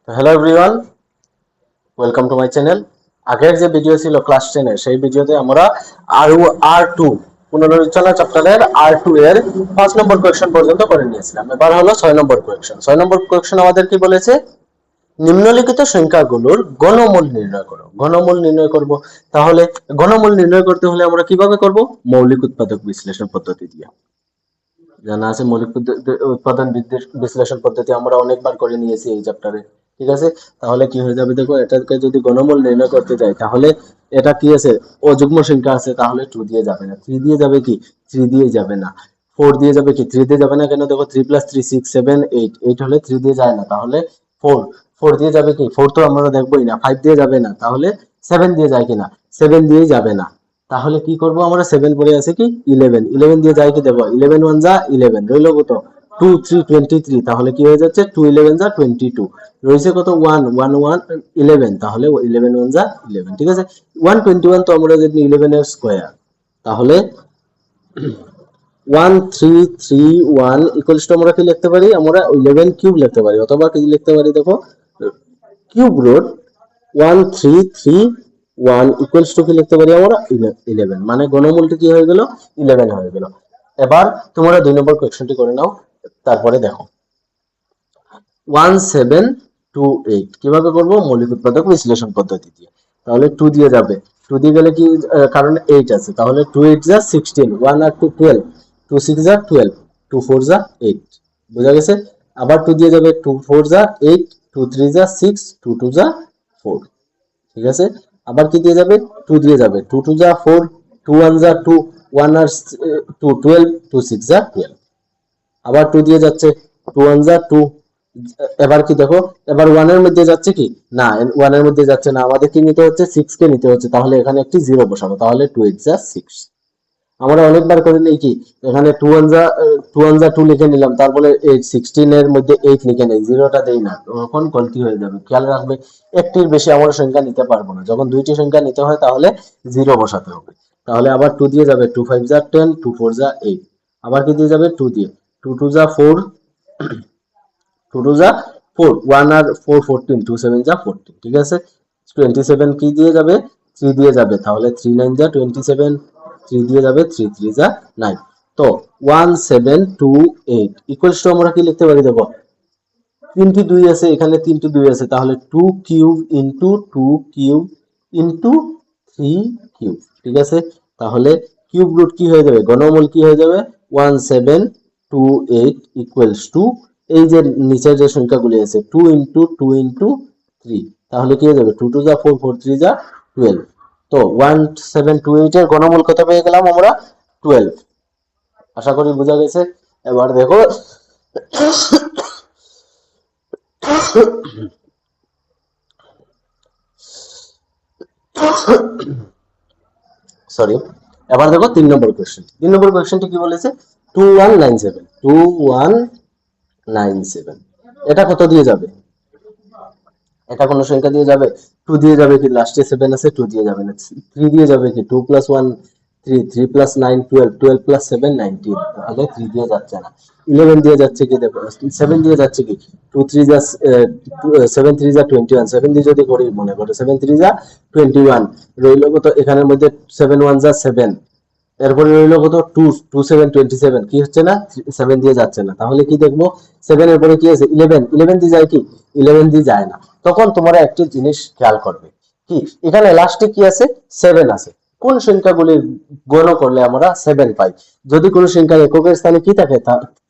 Hello everyone, welcome to my channel. আগের যে video ছিল ক্লাস 10 এর, সেই ভিডিওতে আমরা আর2 পুনরালোচনা চ্যাপ্টারের আর2 এর 5 নম্বর কোয়েশ্চন পর্যন্ত করে নিয়েছিলাম। এবার হলো 6 নম্বর কোয়েশ্চন। 6 নম্বর কোয়েশ্চন আমাদের কি বলেছে? নিম্নলিখিত সংখ্যাগুলোর ঘনমূল নির্ণয় করো। ঘনমূল নির্ণয় করব। তাহলে ঘনমূল নির্ণয় করতে হলে আমরা কিভাবে করব? মৌলিক উৎপাদক বিশ্লেষণ পদ্ধতি দিয়ে। জানা আছে মৌলিক উৎপাদন বিশ্লেষণ পদ্ধতি আমরা অনেকবার করে নিয়েছি এই চ্যাপ্টারে। ঠিক আছে, তাহলে কি হয়ে যাবে দেখো, এটাকে যদি ঘনমূল নির্ণয় করতে যাই তাহলে এটা কি আছে, অযুগ্ম সংখ্যা আছে, তাহলে 2 দিয়ে যাবে না। 3 দিয়ে যাবে কি? 3 দিয়ে যাবে না। 4 দিয়ে যাবে কি? 3 দিয়ে যাবে না। কেন? দেখো 3 + 3 6 7 8, 8 হলে 3 দিয়ে যায় না, তাহলে 4। 4 দিয়ে যাবে কি? 4 তো আমরা দেখবোই না। 5 দিয়ে যাবে না, তাহলে 7 দিয়ে যায় কিনা? 7 দিয়ে যাবে না। তাহলে কি করব আমরা? 7 পরে আছে কি? 11। 11 দিয়ে যায় কি? দেখো 11 1 যা 11, রইল কত? 2 3 23। তাহলে কি হয়ে যাচ্ছে? 2 11 যা 22, রয়েছে কত? 1 1 1 11। তাহলে 11 1 যা 11। ঠিক আছে, 121 তো আমরা যদি 11 এর স্কয়ার, তাহলে 1331 ইকুয়ালস টু আমরা কি লিখতে পারি? আমরা 11 কিউব লিখতে পারি, অথবা কি লিখতে পারি দেখো, কিউব রুট 1331 ইকুয়ালস টু কি লিখতে পারি আমরা? 11। মানে ঘনমূলটি কি হয়ে গেল? 11 হয়ে গেল। এবার তোমরা 2 নম্বর কোয়েশ্চনটি করে নাও, তারপরে দেখো। 1728 কিভাবে করব? মৌলিক উৎপাদক বিশ্লেষণ পদ্ধতি দিয়ে। তাহলে 2 দিয়ে যাবে। 2 দিয়ে গেলে কি? কারণ 8 আছে, তাহলে 2 8 যা 16, 1 আর 2 12, 2 6 যা 12, 2 4 যা 8। বুঝা গেছে? আবার 2 দিয়ে যাবে, 2 4 যা 8, 2 3 যা 6, 2 2 যা 4। ঠিক আছে, আবার কি দিয়ে যাবে? 2 দিয়ে যাবে, 2 2 যা 4, 2 1 যা 2, 1 আর 2 12, 2 6 যা 12। আবার 2 দিয়ে যাচ্ছে, 2 1 যা 2। এবার কি দেখো, এবার 1 এর মধ্যে যাচ্ছে কি? না, 1 এর মধ্যে যাচ্ছে না, আমাদের কি নিতে হচ্ছে? 6 কে নিতে হচ্ছে। তাহলে এখানে একটি 0 বসাবো, তাহলে 2 8 যা 6। আমরা অনেকবার করে নেই কি, এখানে 2 1 যা 2 1 যা 2 লিখে নিলাম, তারপরে 8 16 এর মধ্যে 8 লিখে নেই, জিরোটা দেই না, তখন গলতি হয়ে যাবে। খেয়াল রাখবে, একটির বেশি আমরা সংখ্যা নিতে পারবো না। যখন দুইটি সংখ্যা নিতে হয় তাহলে 0 বসাতে হবে। তাহলে আবার 2 দিয়ে যাবে, 2 5 যা 10, 2 4 যা 8। আবার কি দিয়ে যাবে? 2 দিয়ে, 2 2 যা 4, 2 2 যা 4, 1 আর 4 14, 2 7 যা 14। ঠিক আছে, 27 কি দিয়ে যাবে? 3 দিয়ে যাবে, তাহলে 3 9 যা 27, 3 দিয়ে যাবে, 3 3 যা 9। তো 1728 ইকুয়ালস টু আমরা কি লিখতে পারি দেখো, 3টি 2 আছে, এখানে 3টি 2 আছে, তাহলে 2 cube into 2 cube into 3 cube. ঠিক আছে, তাহলে কিউব রুট কি হয়ে যাবে? ঘনমূল কি হয়ে যাবে? 1728 ইকুয়ালস টু, এই যে নিচের যে সংখ্যাগুলি আছে, 2 ইনটু 2 ইনটু 3, তাহলে কি হয়ে যাবে? 2 2 যা 4, 4 3 যা 12। তো 1728 এর ঘনমূল কত পেয়ে গেলাম আমরা? 12। আশা করি বোঝা গেছে। এবার দেখো, সরি, এবার দেখো 3 নম্বর কোয়েশ্চেন। 3 নম্বর কোয়েশ্চেনটি কি বলেছে? 2197, 2197 এটা কত দিয়ে যাবে? এটা কোন সংখ্যা দিয়ে যাবে? 2 দিয়ে যাবে কি? লাস্টে 7 আছে, 2 দিয়ে যাবে না। 3 দিয়ে যাবে কি? 2 + 1 3, 3 + 9 12, 12 + 7 19, তাহলে 3 দিয়ে যাচ্ছে না। 11 দিয়ে যাচ্ছে কি দেখো, 7 দিয়ে যাচ্ছে কি? 2 3 যা 7 3 যা 21, 7 দিয়ে যদি করি, মনে করো 7 3 যা 21, রইল কত এখানের মধ্যে? 7 1 যা 7, এরপরে রইল কত? 2 2 7 27, কি হচ্ছে না? 7 দিয়ে যাচ্ছে না, তাহলে কি দেখবো? 7 এর পরে কি আছে? 11, 11 দিয়ে যায় কি? 11 দিয়ে যায় না। তখন তোমরা একটি জিনিস খেয়াল করবে, কি এখানে লাস্টে কি আছে? 7 আছে। কোন সংখ্যাগুলি গণ করলে আমরা 7 পাই? যদি কোন সংখ্যার এককের স্থানে কি থাকে?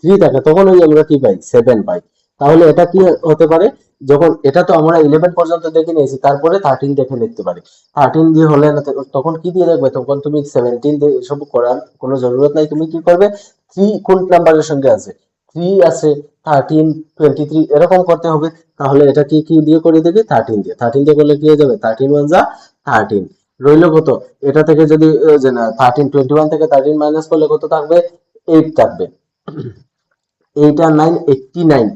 3 থাকে, তখন ওই আমরা কি পাই? 7 পাই। তাহলে এটা কি হতে পারে? যখন এটা তো আমরা 11 পর্যন্ত দেখে নিয়েছি, তারপরে 13 দেখে লিখতে পারি। 13 দিয়ে হলে না, তখন কি দিয়ে দেখবে? তখন তুমি 17 দিয়ে এসব করার কোনো জরুরত নাই। তুমি কি করবে? 3 কোন নাম্বারের সঙ্গে আছে? 3 আছে, 13 23 এরকম করতে হবে। তাহলে এটা কি কি দিয়ে করে দেবে? 13 দিয়ে। 13 দিয়ে করলে কি হয়ে যাবে? 13 1 যা 13, রইল কত? এটা থেকে যদি যে না 13 21 থেকে 13 মাইনাস করলে কত থাকবে? 8 থাকবে। 8 আর 9 89,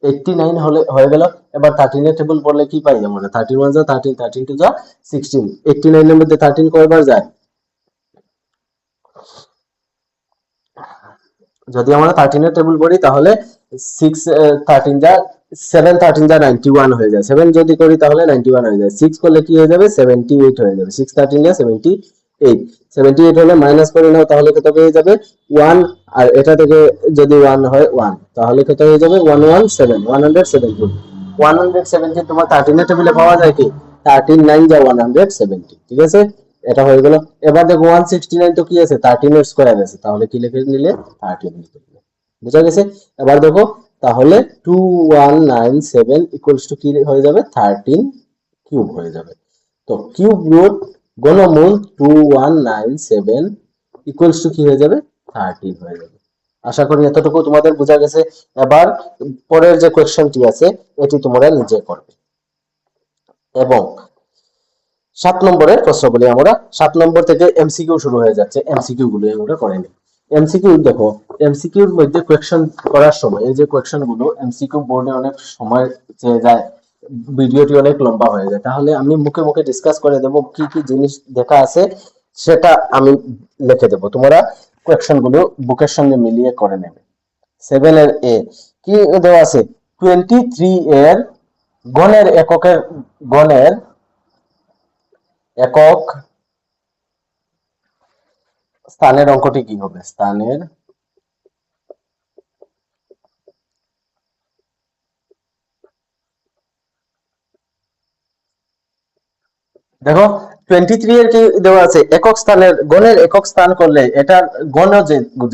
89 হলে হয়ে গেল। এবার 13 এর টেবিল পড়লে কি পাই আমরা? 13 1 যা 13, 13 2 যা 16, 89 এর মধ্যে 13 কয়বার যায়? যদি আমরা 13 এর টেবিল পড়ি, তাহলে 6 13 যা 7 13 যা 91 হয়ে যায়, 7 যদি করি তাহলে 91 হয়ে যায়, 6 করলে কি হয়ে যাবে 78 হয়ে যাবে, 6 13 যা 78, 78 হলে মাইনাস করে নাও তাহলে কত হয়ে যাবে 1, আর এটা থেকে যদি 1 হয় 1 তাহলে কত হয়ে যাবে 117, 117, 117 তোমার 13 এর টেবিলে পাওয়া যায় কি 13 9 যা 170, ঠিক আছে, এটা হয়ে গেল। এবার দেখো 169 তো কি আছে 13 এর স্কয়ার আছে, তাহলে কি লিখে নিলে 13 লিখে নিলে, বুঝা গেছে। এবার দেখো তাহলে 2197 ইকুয়ালস টু কি হয়ে যাবে 13 কিউব হয়ে যাবে। তো কিউব রুট ঘনমূল 2197 ইকুয়ালস টু কি হয়ে যাবে 13 হয়ে যাবে। আশা করি এতটুকু তোমাদের বোঝা গেছে। এবার পরের যে কোয়েশ্চেনটি আছে এটি তোমরা নিজে করবে। এবং 7 নম্বরের প্রশ্নগুলি আমরা 7 নম্বর থেকে এমসিকিউ শুরু হয়ে যাচ্ছে, এমসিকিউ গুলো আমরা করে নিই। এমসিকিউ দেখো, এমসিকিউর মধ্যে কোয়েশ্চেন করার সময় এই যে কোয়েশ্চেন গুলো এমসিকিউ বোর্ডে অনেক সময় চেয়ে যায়, ভিডিওটি অনেক লম্বা হয়ে যায়, তাহলে আমি মুখে মুখে ডিসকাস করে দেব, কি কি জিনিস দেখা আছে সেটা আমি লিখে দেব, তোমরা কোয়েশ্চেন গুলো বুকের সঙ্গে মিলিয়ে করে নেবে। 7 এর এ কি দেওয়া আছে 23 এর গণের এককের গণের একক স্থানের অঙ্কটি কি হবে, স্থানের দেখো 23 এর কি দেওয়া আছে একক স্থানের গণের একক স্থান করলে এটার গণ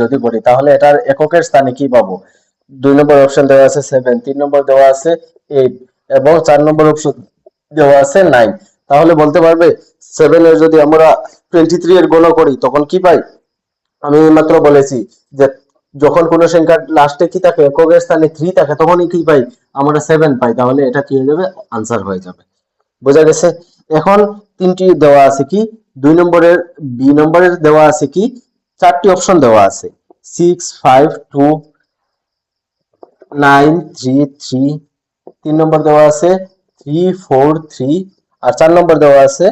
যদি করি তাহলে এটার এককের স্থানে কি পাবো, 2 নম্বর অপশন দেওয়া আছে 7, 3 নম্বর দেওয়া আছে 8 এবং 4 নম্বর অপশন দেওয়া আছে 9। তাহলে বলতে পারবে 7 এর যদি আমরা 23 এর গণ করি তখন কি পাই, আমি মাত্র বলেছি যে যখন কোন সংখ্যার লাস্টে কি থাকে এককের স্থানে 3 থাকে তখনই কি পাই আমরা 7 পাই, তাহলে এটা কি হয়ে যাবে আনসার হয়ে যাবে, বোঝা গেছে। এখন তিনটি দেওয়া আছে কি 2 নম্বরের বি নম্বরের দেওয়া আছে কি 4টি অপশন দেওয়া আছে 6 5 2 9 3 3, 3 নম্বর দেওয়া আছে 3 4 3 আর 4 নম্বর দেওয়া আছে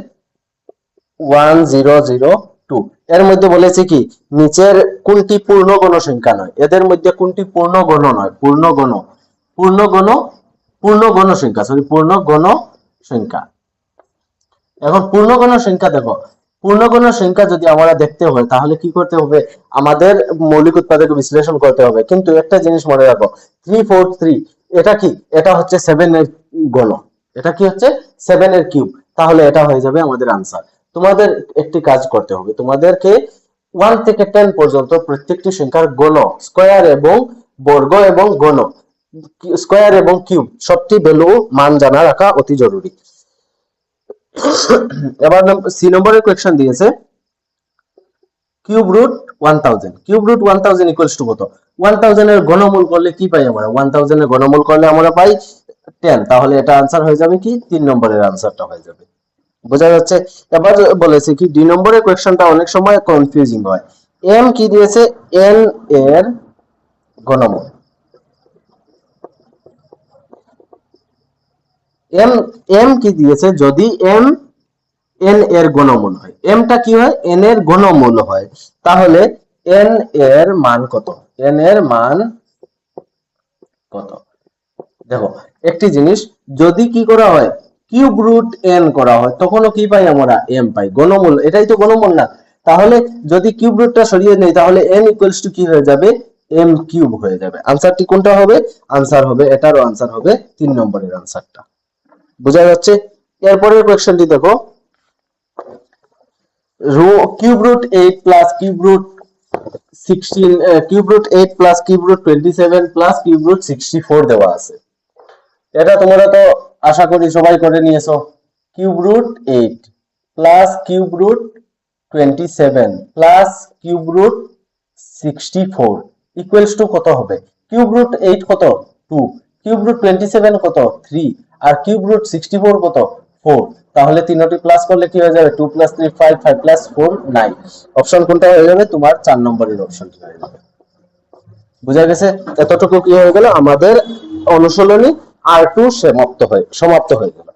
1002। এর মধ্যে বলেছে কি নিচের কোনটি পূর্ণ গণ সংখ্যা নয়, এদের মধ্যে কোনটি পূর্ণ গণ নয়, পূর্ণ গণ পূর্ণ গণ পূর্ণ গণ সংখ্যা, সরি পূর্ণ গণ সংখ্যা। এখন পূর্ণগণ সংখ্যা দেখো, পূর্ণগণ সংখ্যা যদি আমরা দেখতে হয় তাহলে কি করতে হবে, আমাদের মৌলিক উৎপাদক বিশ্লেষণ করতে হবে। কিন্তু একটা জিনিস মনে রাখো 343 এটা কি, এটা হচ্ছে 7 এর গণ, এটা কি হচ্ছে 7 এর কিউব, তাহলে এটা হয়ে যাবে আমাদের আনসার। তোমাদের একটি কাজ করতে হবে, তোমাদেরকে 1 থেকে 10 পর্যন্ত প্রত্যেকটি সংখ্যার গণ স্কয়ার এবং বর্গ এবং গণ স্কয়ার এবং কিউব সবটি ভ্যালু মান জানা রাখা অতি জরুরি। এবার সি নম্বরের কোয়েশ্চন দিয়েছে cube root 1000, cube root 1000 equals to কত, 1000 এর ঘনমূল করলে কি পাই আমরা, 1000 এর ঘনমূল করলে আমরা পাই 10, তাহলে এটা आंसर হয়ে যাবে কি 3 নম্বরের आंसरটা হয়ে যাবে, বোঝা যাচ্ছে। এবার বলেছে কি 2 নম্বরের কোয়েশ্চনটা অনেক সময় কনফিউজিং হয়, এম কি দিয়েছে n এর ঘনমূল, এম এম কি দিয়েছে যদি এম n এর ঘনমূল হয়, m টা কি হয় n এর ঘনমূল হয়, তাহলে n এর মান কত, n এর মান কত। দেখো একটি জিনিস যদি কি করা হয় কিউব রুট n করা হয় তখনও কি পাই আমরা m পাই, ঘনমূল এটাই তো ঘনমূল না, তাহলে যদি কিউব রুটটা সরিয়ে নেই তাহলে n ইকুয়ালস টু কি হয়ে যাবে m কিউব হয়ে যাবে। আনসারটি কোনটা হবে, আনসার হবে এটারও আনসার হবে 3 নম্বরের আনসারটা, বোঝা যাচ্ছে। এরপরের কোয়েশ্চনটি দেখো cube root 8 plus cube root 16 cube root 8 plus cube root 27 plus cube root 64 দেওয়া আছে, এটা তোমরা তো আশা করি সবাই করে নিয়েছো। Cube root 8 plus cube root 27 plus cube root 64 equals to কত হবে, কিউব রুট 8 কত 2, কিউব রুট 27 কত 3 আর কিউব রুট 64 কত 4, তাহলে তিনটি প্লাস করলে কি হয়ে যাবে 2 প্লাস 3 5 5 প্লাস 4 9, অপশন কোনটা হয়ে যাবে তোমার 4 নম্বরের অপশনটি হয়ে যাবে, বুঝা গেছে। এতটুকু কি হয়ে গেল আমাদের অনুশীলনী R2 সমাপ্ত হয়ে গেল।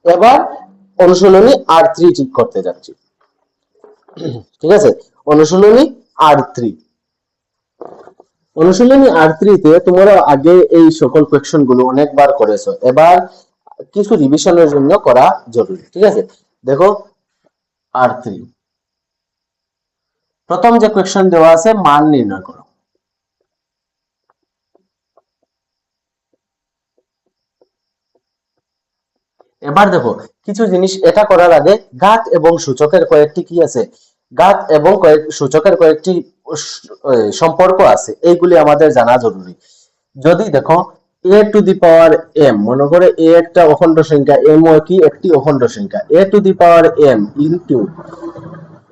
এবার অনুশীলনী R3 ঠিক করতে যাচ্ছি, ঠিক আছে, অনুশীলনী R3 অনুশীলনী R3 তে তোমরা আগে এই সকল কোয়েশ্চন গুলো অনেকবার করেছো, এবার কিছু রিভিশনের জন্য করা জরুরি। ঠিক আছে, দেখো R3 প্রথম যে কোয়েশ্চন দেওয়া আছে মান নির্ণয় করো। এবার দেখো কিছু জিনিস এটা করার আগে ঘাত এবং সূচকের কয়েকটি কি আছে, ঘাত এবং সূচকের কয়েকটি সম্পর্ক আছে, এইগুলি আমাদের জানা জরুরি। যদি দেখো a to the power m, মনে করে a একটা অখণ্ড সংখ্যা, m ও কি একটি অখণ্ড সংখ্যা, a to the power m into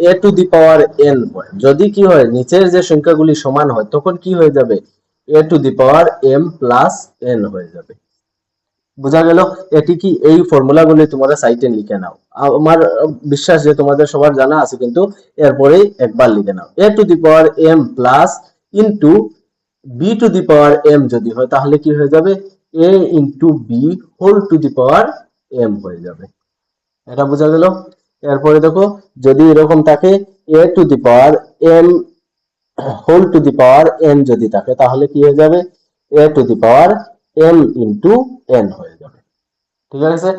a to the power n হয়। যদি কি হয় নিচের যে সংখ্যাগুলি সমান হয় তখন কি হয়ে যাবে, a to the power m plus n হয়ে যাবে। বোঝা গেল? এটি কি এই ফর্মুলাগুলি তোমরা সাইটে লিখে নাও, আমার বিশ্বাস যে তোমাদের সবার জানা আছে, কিন্তু এরপরেই একবার লিখে নাও। a to the power m plus into b to the power m যদি হয় তাহলে কি হয়ে যাবে, a into b whole to the power m হয়ে যাবে। এটা বোঝা গেল? এরপরে দেখো যদি এরকম থাকে a to the power m whole to the power n যদি থাকে তাহলে কি হয়ে যাবে, a to the power m into n হয়ে যাবে। ঠিক আছে,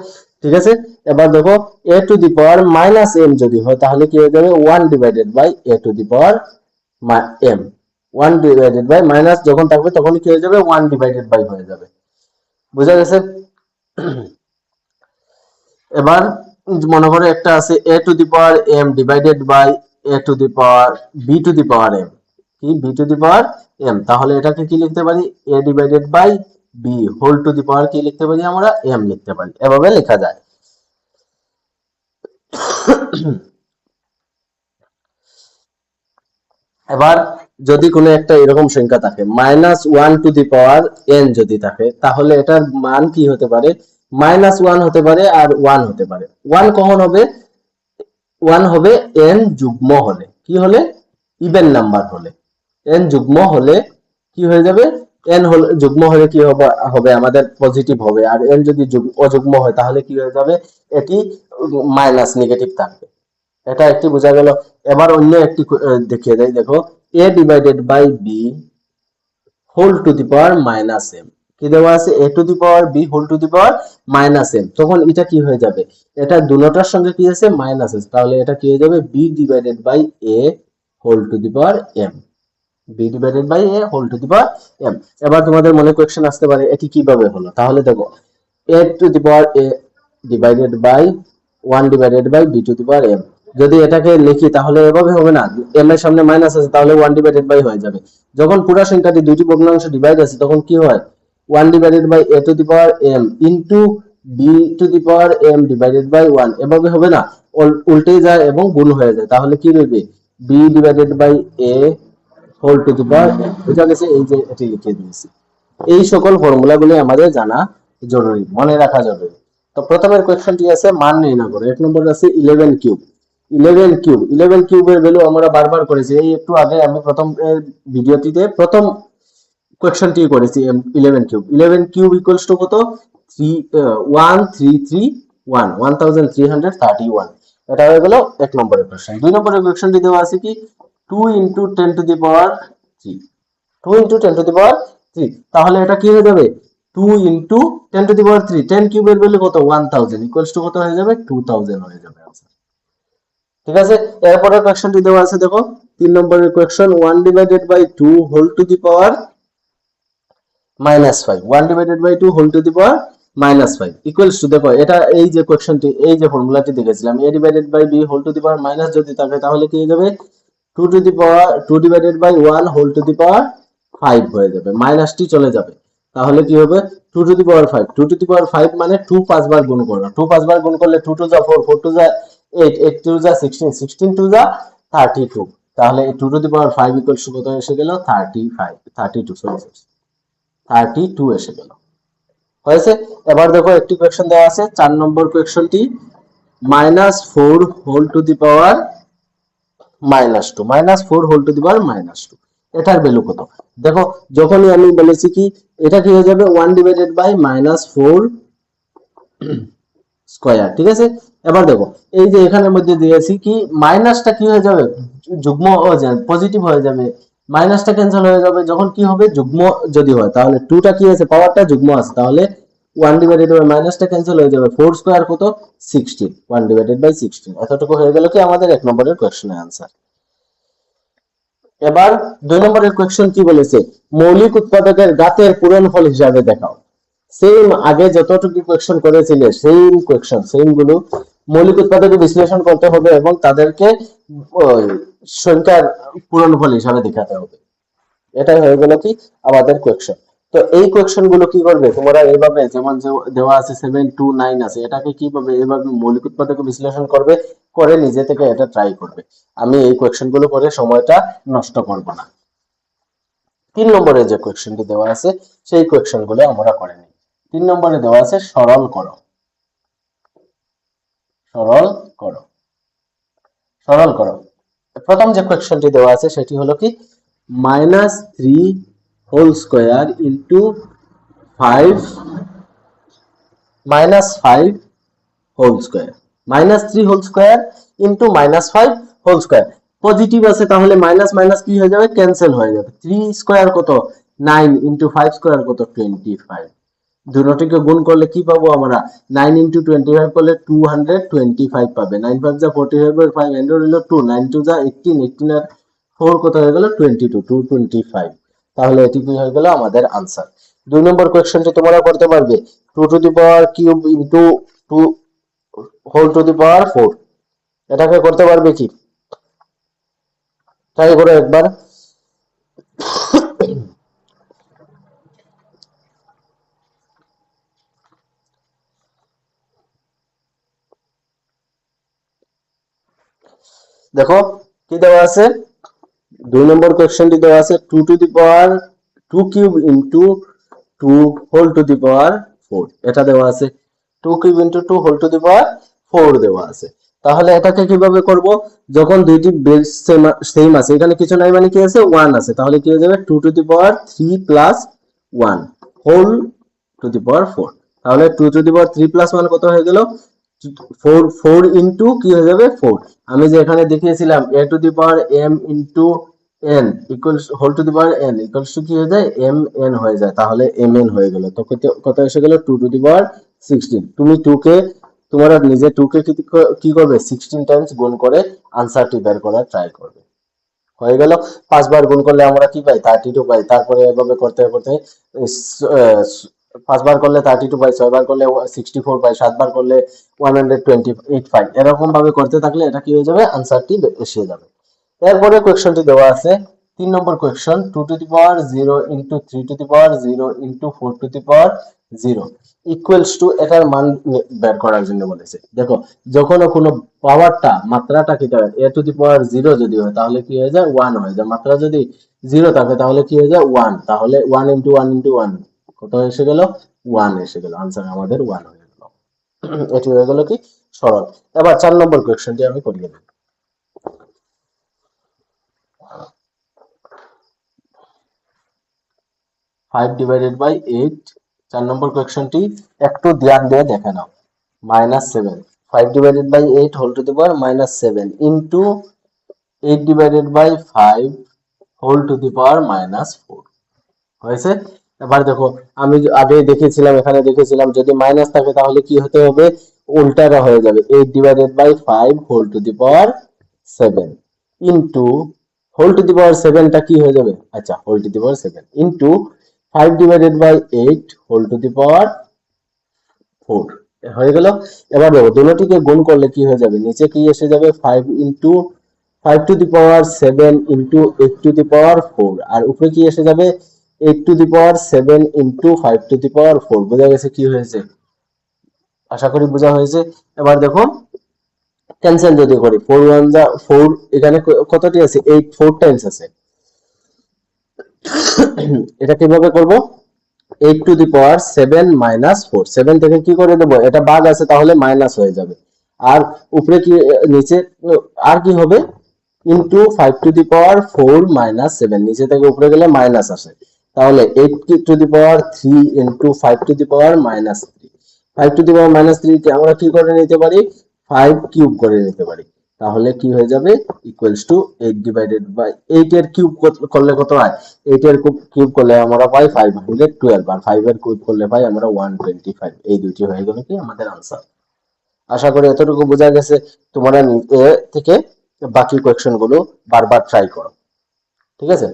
ঠিক আছে। এবার দেখো a to the power minus m যদি হয় তাহলে কি হয়ে যাবে, 1 divided by a to the power m। 1 divided by minus যখন থাকবে তখন কি হয়ে যাবে, 1 ডিভাইডেড বাই হয়ে যাবে। বুঝা গেছে? এবার মনে করো একটা আছে a to the power m divided by a to the power b to the power m, কি b to the power m, তাহলে এটাকে কি লিখতে পারি, a divided by b whole to the power কি লিখতে পারি আমরা, m লিখতে পারি। এভাবে লেখা যায়। এবার যদি কোনো একটা এরকম সংখ্যা থাকে minus 1 two the power n যদি থাকে তাহলে এটার মান কি হতে পারে, মাইনাস 1 হতে পারে আর 1 হতে পারে। 1 কখন হবে, 1 হবে n যুগ্ম হলে, কি হলে, ইভেন নাম্বার হলে। n যুগ্ম হলে কি হয়ে যাবে, n হলে যুগ্ম হলে কি হবে, হবে আমাদের পজিটিভ হবে, আর n যদি অযুগ্ম হয় তাহলে কি হয়ে যাবে, এটি মাইনাস নেগেটিভ থাকবে। এটা একটি বোঝা গেল। এবার অন্য একটি দেখিয়ে দেয়, দেখো a divided by b whole to the power minus m, কি দেওয়া আছে, a to the power b whole to the power minus m, তখন এটা কি হয়ে যাবে, এটা দুটোটার সঙ্গে কি আছে, মাইনাস আছে, তাহলে এটা কি হয়ে যাবে, b divided by a whole to the power m, b divided by a whole to the power m। এবার তোমাদের মনে কোয়েশ্চেন আসতে পারে এটি কিভাবে হলো, তাহলে দেখো a to the power a divided by 1 divided by b to the power m, যদি এটাকে লিখি তাহলে এভাবে হবে না, m এর সামনে মাইনাস আছে তাহলে 1 ডিভাইডেড বাই হয়ে যাবে। যখন পুরো সংখ্যাটি দুইটি ভগ্নাংশে ডিভাইড আছে তখন কি হয়, 1 divided by a to the power m into b to the power m divided by 1, এভাবে হবে না, উল্টে যায় এবং গুণ হয়ে যায়, তাহলে কি রইবে, b divided by a whole to the power m। বুঝা গেছে? এই যে এটি লিখে দিয়েছি। এই সকল ফর্মুলাগুলি আমাদের জানা জরুরি, মনে রাখা জরুরি। তো প্রথমের কোয়েশ্চনটি আছে মান নির্ণয় করো। এক নম্বর আছে 11 কিউব। 11 কিউব, 11 কিউবের ভ্যালু আমরা বারবার করেছি, এই একটু আগে আমি প্রথম ভিডিওটিতে প্রথম কোয়েশ্চনটি করেছি। 11 কিউব, 11 কিউব ইকুয়ালস টু কত, 1331, 1331। এটা হয়ে গেল এক নম্বরের কোয়েশ্চন। দুই নম্বরের কোয়েশ্চনটি দেওয়া আছে কি, 2 into 10 to the power 3, 2 into 10 to the power 3, তাহলে এটা কি হয়ে যাবে, 2 ইনটু 10 টু দি পাওয়ার 3, 10 কিউবের ভ্যালু কত, 1000 ইকুয়ালস টু কত হয়ে যাবে, 2000 হয়ে যাবে आंसर। ঠিক আছে, এরপরে কোয়েশ্চনটি দেওয়া আছে, দেখো 3 নম্বরের question, 1 divided by 2 whole to the power -5, 1 divided by 2 whole to the power -5 equals to, দেখো এটা এই যে কোয়েশ্চনটি, এই যে ফর্মুলাটি দেখেছিলাম, a divided by b whole to the power minus যদি থাকে তাহলে কি হয়ে যাবে, 2 to the power 2 divided by 1 whole to the power 5 হয়ে যাবে, মাইনাসটি চলে যাবে, তাহলে কি হবে, 2 to the power 5, 2 to the power 5 মানে 2 5 বার গুণ করো, 2 5 বার গুণ করলে 2 টু যা 4, 4 টু যা 8, 8 টু যা 16, 16 টু যা 32, তাহলে 2 to the power 5 equals to কত এসে গেল, 35, 32, সরি 32 এসে গেল। হয়েছে? এবার দেখো একটি কোয়েশ্চন দেওয়া আছে 4 নম্বর কোয়েশ্চনটি, -4 whole to the power -2, -4 whole to the power -2, এটার ভ্যালু কত, দেখো যখনই আমি বলেছি কি এটা কি হয়ে যাবে, 1 ডিভাইডেড বাই -4 স্কয়ার। ঠিক আছে, এবার দেখো এই যে এখানের মধ্যে দিয়েছি কি মাইনাসটা কি হয়ে যাবে, যুগ্ম হয়ে যাবে, পজিটিভ হয়ে যাবে, মাইনাসটা ক্যান্সেল হয়ে যাবে যখন কি হবে যুগ্ম যদি হয়, তাহলে 2টা কি আছে পাওয়ারটা যুগ্ম আছে, তাহলে 1 ডিভাইডেড বাই মাইনাসটা ক্যান্সেল হয়ে যাবে, 4 স্কয়ার কত 16, 1 ডিভাইডেড বাই 16। এতটুকু হয়ে গেল কি আমাদের 1 নম্বরের কোশ্চেনের आंसर। এবার 2 নম্বরের কোশ্চেন কি বলেছে, মৌলিক উৎপাদকের ঘাতের পূরণফল হিসাবে দেখাও। সেম আগে যতটুকু কোশ্চেন করেছিলে সেম কোশ্চেন, সেম গুলো মৌলিক উৎপাদকে বিশ্লেষণ করতে হবে এবং তাদেরকে সংখ্যার পূরণফল হিসাবে দেখাতে হবে। এটাই হয়ে গেল কি আমাদের কোয়েকশন। তো এই কোয়েকশন গুলো কি করবে তোমরা এইভাবে, যেমন দেওয়া আছে 7 2 9 আছে, এটাকে কিভাবে এইভাবে মৌলিক উৎপাদক বিশ্লেষণ করবে, করে নিজে থেকে এটা ট্রাই করবে। আমি এই কোয়েকশন গুলো করে সময়টা নষ্ট করব না। 3 নম্বরে যে কোয়েকশনটি দেওয়া আছে সেই কোয়েকশন গুলো আমরা করে নিই। 3 নম্বরে দেওয়া আছে সরল করো, সরল করো, সরল করো। প্রথম যে কোয়েকশনটি দেওয়া আছে সেটি হলো কি -3 whole square into 5 -5 whole square, -3 whole square into -5 whole square. Positive আছে তাহলে মাইনাস মাইনাস কি হয়ে যাবে ক্যান্সেল হয়ে যাবে। 3 স্কয়ার কত 9 ইনটু 5 স্কয়ার কত 25। দুটোকে গুণ করলে কি পাবো আমরা, 9 ইনটু 25 করলে 225 পাবে। 9 5 যা 45 এর 5 এন্ড হলো 2, 9 2 যা 18, 18 এর 4 কত হয়ে গেল 22, 225। তাহলে এটি কি হয়ে গেল আমাদের आंसर। 2 নম্বর কোশ্চেনটি তোমরা করতে পারবে 2 to the power cube into 2 whole to the power 4, এটাকে করতে পারবে কি, ট্রাই করো একবার। দেখো কি দেওয়া আছে, 2 নম্বর কোশ্চেনটি দেওয়া আছে 2 to the power 2 cube into 2 whole to the power 4, এটা দেওয়া আছে। 2 cube into 2 whole to the power 4 দেওয়া আছে। তাহলে এটাকে কিভাবে করব, যখন দুইটি বেস সেম আছে, এখানে কিছু নাই মানে কি আছে 1 আছে, তাহলে কি হয়ে যাবে 2 to the power 3 plus 1 whole to the power 4। তাহলে 2 টু দি পাওয়ার 3 প্লাস 1 কত হয়ে গেল 4, 4 ইনটু কি হয়ে যাবে 4। আমি যে এখানে দেখিয়েছিলাম a to the power m into n equals whole to the power n equals to কি হয়ে যায় m n হয়ে যায়, তাহলে m n হয়ে গেল। তো কত এসে গেল 2 টু দি পাওয়ার 16। তুমি 2 কে তোমরা নিজে 2 কে কি করবে 16 টাইমস গুণ করে आंसरটি বের করার ট্রাই করবে। হয়ে গেল 5 বার গুণ করলে আমরা কি পাই 32 পাই। তারপরে এভাবে করতে করতে 5 বার করলে 32 পাই, 6 বার করলে 64 পাই, 7 বার করলে 128 পাই। এরকম ভাবে করতে থাকলে এটা কি হয়ে যাবে आंसरটি এসে যাবে। এরপরে কোয়েকশনটি দেওয়া আছে 3 নম্বর question 2 to the power 0 into 3 to the power 0 into 4 to the power 0 equals to, এটার মান বের করার জন্য বলেছে। দেখো যখন কোনো পাওয়ারটা মাত্রাটা কি থাকে a টু দি পাওয়ার 0 যদি হয় তাহলে কি হয়ে যায় 1 হয়ে যায়, মাত্রা যদি 0 থাকে তাহলে কি হয়ে যায় 1, তাহলে 1 ইনটু 1 ইনটু 1 কত এসে গেল 1 এসে গেল, आंसर আমাদের 1 হয়ে গেল। এটি হয়ে গেল কি সরল। এবার 4 নম্বর কোয়েশ্চনটি আমি করিয়ে দেব। 5 ডিভাইডেড বাই 8, 4 নম্বর কোয়েশ্চনটি একটু ধ্যান দিয়ে দেখে নাও। -7, 5 divided by 8 whole to the power -7 into 8 divided by 5 whole to the power -4 হয়েছে। এবার দেখো আমি আগে দেখেছিলাম, এখানে দেখেছিলাম যদি মাইনাস থাকে তাহলে কি হতে হবে উল্টাটা হয়ে যাবে, 8 divided by 5 whole to the power 7 into whole to the power 7টা কি হয়ে যাবে, আচ্ছা whole to the power 7 into 5 divided by 8 whole to the power 4 হয়ে গেল। এবার দেখো দুটোটিকে গুণ করলে কি হয়ে যাবে, নিচে কি এসে যাবে 5 into 5 to the power 7 into 8 to the power 4, আর উপরে কি এসে যাবে 8 to the power 7 into 5 to the power 4। বোঝা গেছে কি হয়েছে, আশা করি বোঝা হয়েছে। এবার দেখো ক্যান্সেল যদি করি 4 1 যা 4, এখানে কতটি আছে 8 4 টাইমস আছে। এটা কিভাবে করব 8 টু দি পাওয়ার 7 মাইনাস 4, 7 থেকে কি করে দেব, এটা ভাগ আছে তাহলে মাইনাস হয়ে যাবে, আর উপরে কি নিচে আর কি হবে into 5 to the power 4 minus 7, নিচে থেকে উপরে গেলে মাইনাস আসে, তাহলে 8 to the power 3 into 5 to the power -3, 5 to the power -3 কে আমরা কি করে নিতে পারি 5 কিউব করে নিতে পারি। তাহলে কি হয়ে যাবে ইকুয়ালস টু 8 ডিভাইডেড বাই 8 এর কিউব করলে কত হয়, 8 এর কিউব করলে আমরা পাই 512 আর 5 এর কিউব করলে পাই আমরা 125। এই দুটি হয়ে গেল কি আমাদের আনসার। আশা করি এতটুকু বোঝা গেছে। তোমরা এ থেকে বাকি কোয়েশ্চেন গুলো বারবার ট্রাই করো, ঠিক আছে।